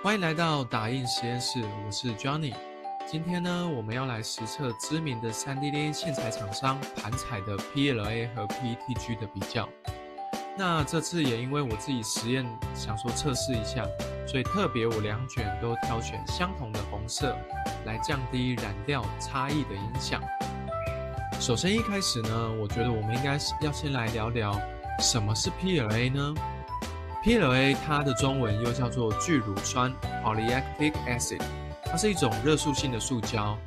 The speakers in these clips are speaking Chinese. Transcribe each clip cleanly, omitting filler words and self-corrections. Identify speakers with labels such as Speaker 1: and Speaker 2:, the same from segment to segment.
Speaker 1: 欢迎来到打印实验室，我是 Johnny。今天呢，我们要来实测知名的 3D 列印线材厂商盘彩的 PLA 和 PETG 的比较。那这次也因为我自己实验想说测试一下，所以特别我两卷都挑选相同的红色，来降低染料差异的影响。首先一开始呢，我觉得我们应该要先来聊聊什么是 PLA 呢？PLA 它的中文又叫做聚乳酸 （Polylactic Acid）， 它是一种热塑性的塑胶，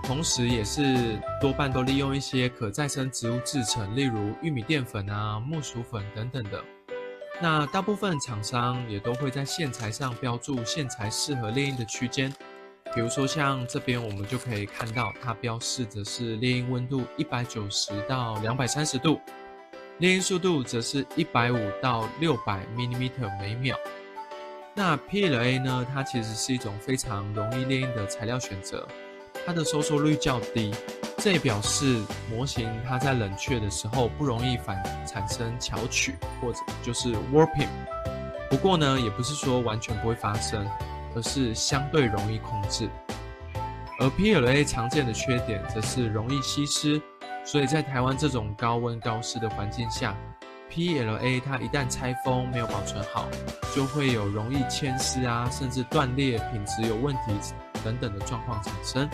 Speaker 1: 同时也是多半都利用一些可再生植物制成，例如玉米淀粉啊、木薯粉等等的。那大部分厂商也都会在线材上标注线材适合列印的区间，比如说像这边我们就可以看到它标示的是列印温度190到230度。列印速度则是150到600 mm 每秒。那 PLA 呢？它其实是一种非常容易列印的材料选择，它的收缩率较低，这也表示模型它在冷却的时候不容易产生翘曲或者就是 warping。不过呢，也不是说完全不会发生，而是相对容易控制。而 PLA 常见的缺点则是容易吸湿。所以在台湾这种高温高湿的环境下 ，PLA 它一旦拆封没有保存好，就会有容易牵丝啊，甚至断裂、品质有问题等等的状况产生。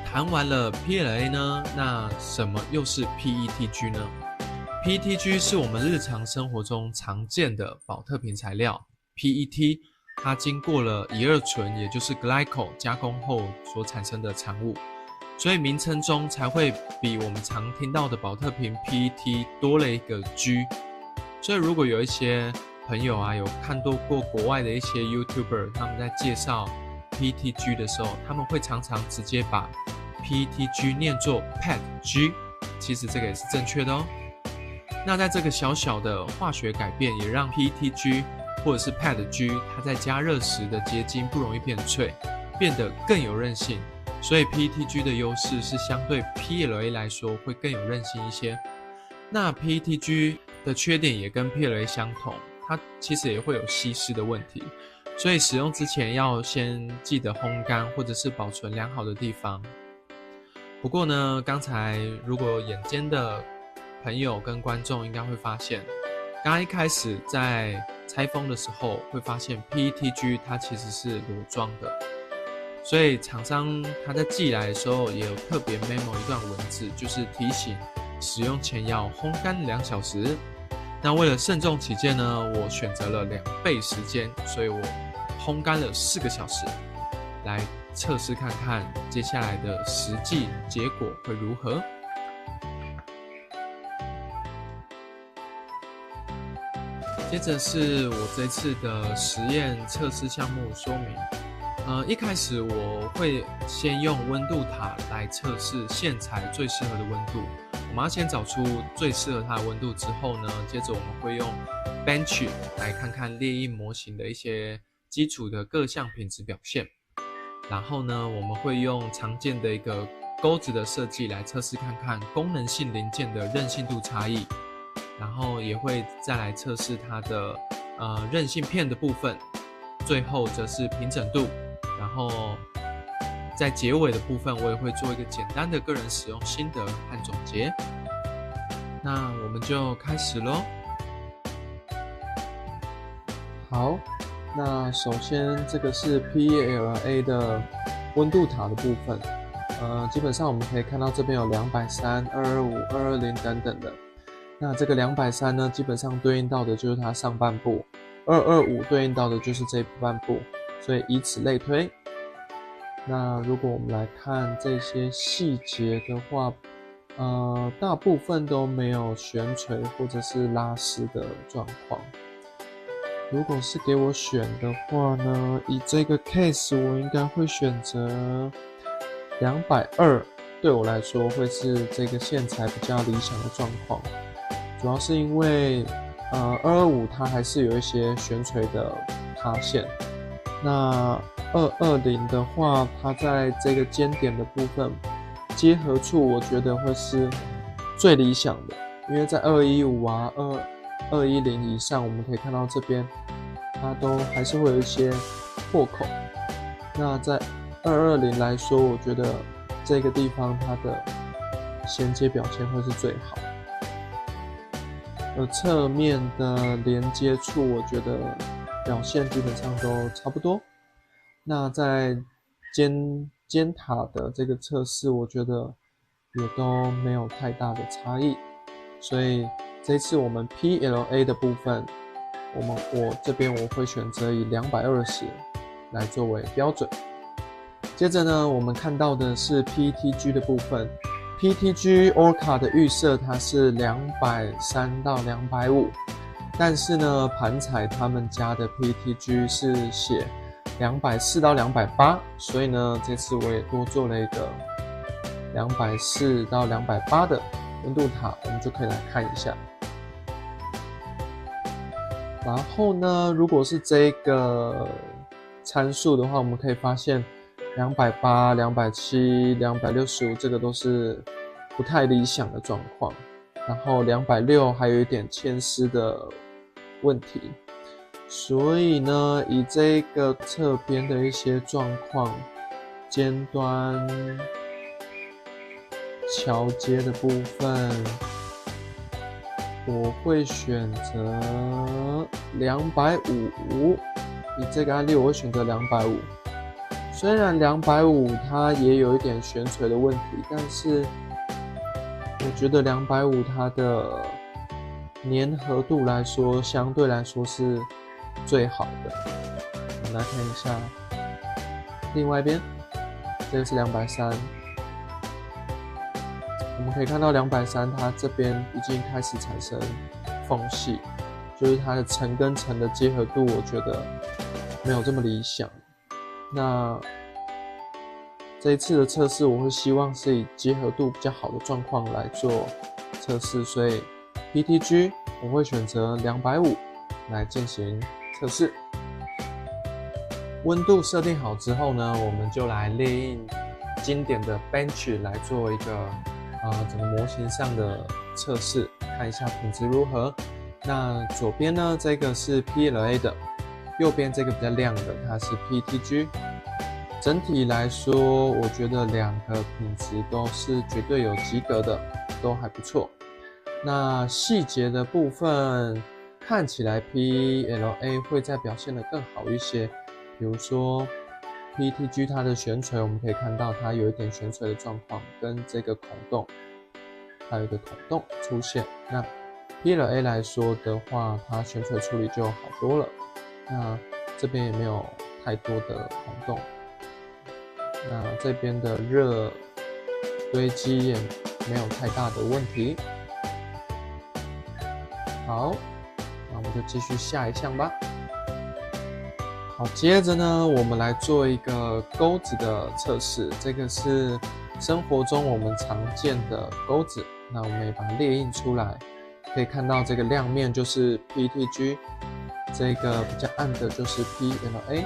Speaker 1: 谈完了 PLA 呢，那什么又是 PETG 呢？ PETG 是我们日常生活中常见的保特瓶材料 PET。它经过了乙二醇，也就是 glycol 加工后所产生的产物，所以名称中才会比我们常听到的保特瓶 PET 多了一个 G。所以如果有一些朋友啊有看到过国外的一些 YouTuber 他们在介绍 PETG 的时候，他们会常常直接把 PETG 念作 PETG， 其实这个也是正确的哦。那在这个小小的化学改变，也让 PETG或者是 PETG 它在加热时的结晶不容易变脆，变得更有韧性，所以 PETG 的优势是相对 PLA 来说会更有韧性一些。那 PETG 的缺点也跟 PLA 相同，它其实也会有吸湿的问题，所以使用之前要先记得烘干或者是保存良好的地方。不过呢，刚才如果眼尖的朋友跟观众应该会发现，刚刚一开始在拆封的时候会发现 PETG 它其实是裸装的，所以厂商他在寄来的时候也有特别 memo 一段文字，就是提醒使用前要烘干2小时。那为了慎重起见呢，我选择了2倍时间，所以我烘干了4个小时，来测试看看接下来的实际结果会如何。接着是我这次的实验测试项目说明。一开始我会先用温度塔来测试线材最适合的温度。我们要先找出最适合它的温度之后呢，接着我们会用 bench 来看看列印模型的一些基础的各项品质表现。然后呢，我们会用常见的一个钩子的设计来测试看看功能性零件的韧性度差异。然后也会再来测试它的韧性片的部分，最后则是平整度，然后在结尾的部分我也会做一个简单的个人使用心得和总结。那我们就开始咯。好，那首先这个是 PLA 的温度塔的部分，基本上我们可以看到这边有230、225、220等等的。那这个230呢，基本上对应到的就是它上半部，225对应到的就是这半部，所以以此类推。那如果我们来看这些细节的话，大部分都没有悬垂或者是拉丝的状况。如果是给我选的话呢，以这个 case 我应该会选择220，对我来说会是这个线材比较理想的状况。主要是因为225它还是有一些悬垂的塌陷，那220的话，它在这个尖点的部分结合处，我觉得会是最理想的，因为在215啊210以上，我们可以看到这边它都还是会有一些破口。那在220来说，我觉得这个地方它的衔接表现会是最好。而侧面的连接处，我觉得表现基本上都差不多。那在尖塔的这个测试，我觉得也都没有太大的差异。所以这次我们 PLA 的部分，我这边我会选择以220来作为标准。接着呢，我们看到的是 PTG 的部分。PTG Orca 的预设它是230到250，但是呢，盘彩他们家的 PTG 是写240到280，所以呢，这次我也多做了一个240到280的温度塔，我们就可以来看一下。然后呢，如果是这个参数的话，我们可以发现280、270、265这个都是不太理想的状况，然后260还有一点牵丝的问题，所以呢，以这个侧边的一些状况，尖端桥接的部分，我会选择250。以这个案例，我会选择250。虽然250它也有一点悬垂的问题，但是我觉得250它的粘合度来说，相对来说是最好的。我们来看一下另外一边，这个是230。我们可以看到230它这边已经开始产生缝隙，就是它的层跟层的结合度，我觉得没有这么理想。那这一次的测试，我会希望是以结合度比较好的状况来做测试，所以 PTG 我会选择250来进行测试。温度设定好之后呢，我们就来列印经典的 Bench 来做一个整个模型上的测试，看一下品质如何。那左边呢，这个是 PLA 的，右边这个比较亮的，它是 PTG。整体来说，我觉得两个品质都是绝对有及格的，都还不错。那细节的部分看起来 PLA 会再表现得更好一些，比如说 PTG 它的悬垂，我们可以看到它有一点悬垂的状况，跟这个孔洞还有一个孔洞出现。那 PLA 来说的话，它悬垂处理就好多了。那这边也没有太多的孔洞。那这边的热堆积也没有太大的问题。好，那我们就继续下一项吧。好，接着呢，我们来做一个钩子的测试。这个是生活中我们常见的钩子，那我们也把它列印出来。可以看到这个亮面就是 PTG， 这个比较暗的就是 PLA。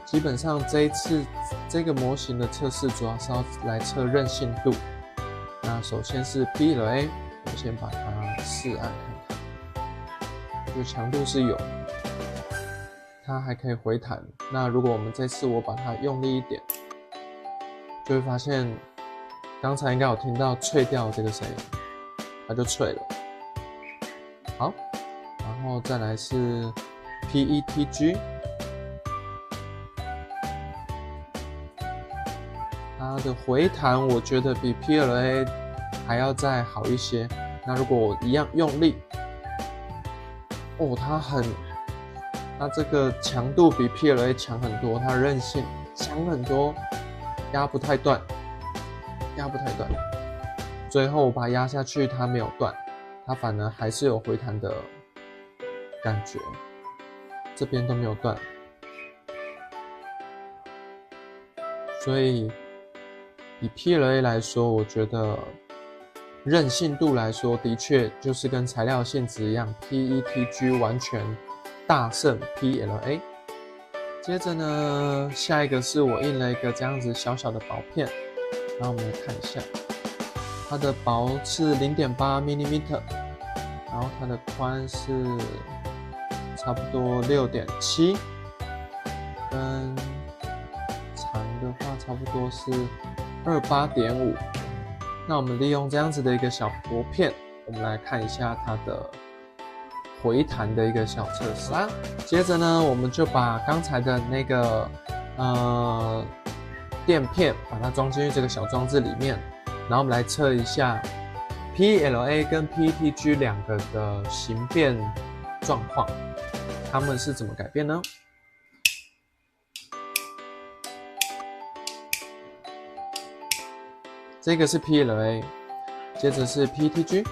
Speaker 1: 基本上这一次这个模型的测试主要是要来测韧性度。那首先是 PLA， 我先把它试按看看，就强度是有，它还可以回弹。那如果我们这次我把它用力一点，就会发现刚才应该有听到脆掉这个声音，它就脆了。好，然后再来是 PETG。它的回弹我觉得比 PLA 还要再好一些。那如果我一样用力，它这个强度比 PLA 强很多，它韧性强很多，压不太断。最后我把它压下去，它没有断，它反而还是有回弹的感觉，这边都没有断，所以以 PLA 来说，我觉得韧性度来说，的确就是跟材料性质一样 ，PETG 完全大胜 PLA。接着呢，下一个是我印了一个这样子小小的薄片，然后我们来看一下，它的薄是 0.8 mm，然后它的宽是差不多6.7，跟长的话差不多是28.5。那我们利用这样子的一个小薄片，我们来看一下它的回弹的一个小测试啦。接着呢，我们就把刚才的那个垫片把它装进去这个小装置里面，然后我们来测一下 PLA 跟 PETG 两个的形变状况，它们是怎么改变呢？这个是 PLA， 接着是 PETG。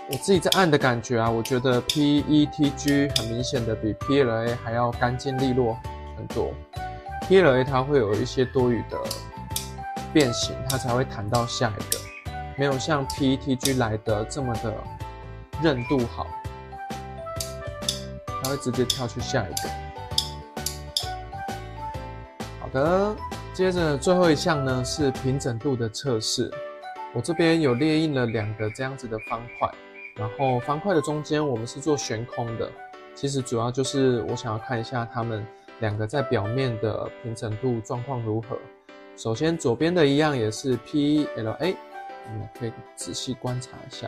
Speaker 1: 我自己在按的感觉啊，我觉得 PETG 很明显的比 PLA 还要干净利落很多。PLA 它会有一些多余的变形，它才会弹到下一个，没有像 PETG 来的这么的韧度好，它会直接跳去下一个。好的，接着最后一项呢是平整度的测试。我这边有列印了2个这样子的方块，然后方块的中间我们是做悬空的，其实主要就是我想要看一下它们2个在表面的平整度状况如何。首先左边的一样也是 PLA， 我们可以仔细观察一下，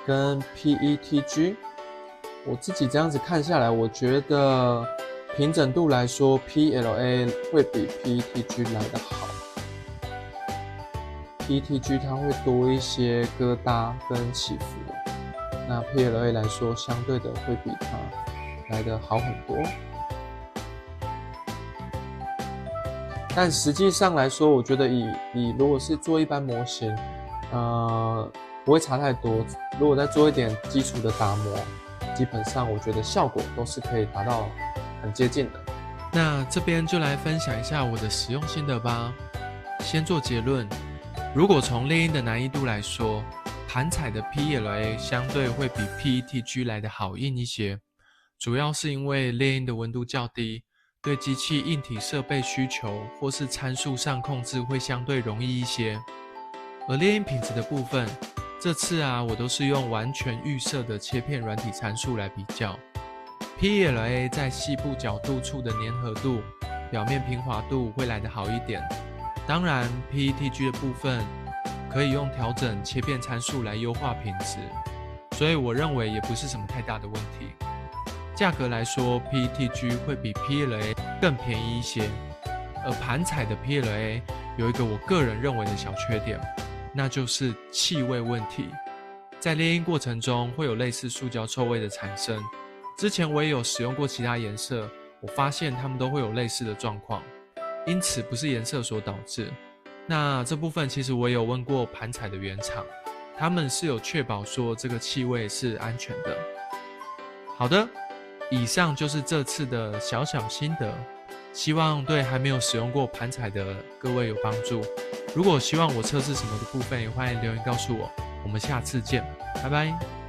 Speaker 1: 跟 PETG， 我自己这样子看下来，我觉得平整度来说 PLA 会比 PETG 来得好。PETG 它会多一些疙瘩跟起伏，那 PLA 来说相对的会比它来得好很多。但实际上来说，我觉得以如果是做一般模型，不会差太多。如果再做一点基础的打磨，基本上我觉得效果都是可以达到很接近的。那这边就来分享一下我的使用心得吧。先做结论，如果从猎鹰的难易度来说，盘彩的 PLA 相对会比 PETG 来得好硬一些，主要是因为猎鹰的温度较低，对机器硬体设备需求或是参数上控制会相对容易一些。而猎鹰品质的部分，这次我都是用完全预设的切片软体参数来比较。PLA 在细部角度处的粘合度、表面平滑度会来得好一点。当然 PETG 的部分可以用调整切片参数来优化品质，所以我认为也不是什么太大的问题。价格来说 PETG 会比 PLA 更便宜一些，而盘彩的 PLA 有一个我个人认为的小缺点，那就是气味问题。在猎鹰过程中会有类似塑胶臭味的产生，之前我也有使用过其他颜色，我发现它们都会有类似的状况，因此不是颜色所导致。那这部分其实我也有问过盘彩的原厂，他们是有确保说这个气味是安全的。好的，以上就是这次的小小心得，希望对还没有使用过盘彩的各位有帮助。如果希望我测试什么的部分，也欢迎留言告诉我。我们下次见，拜拜。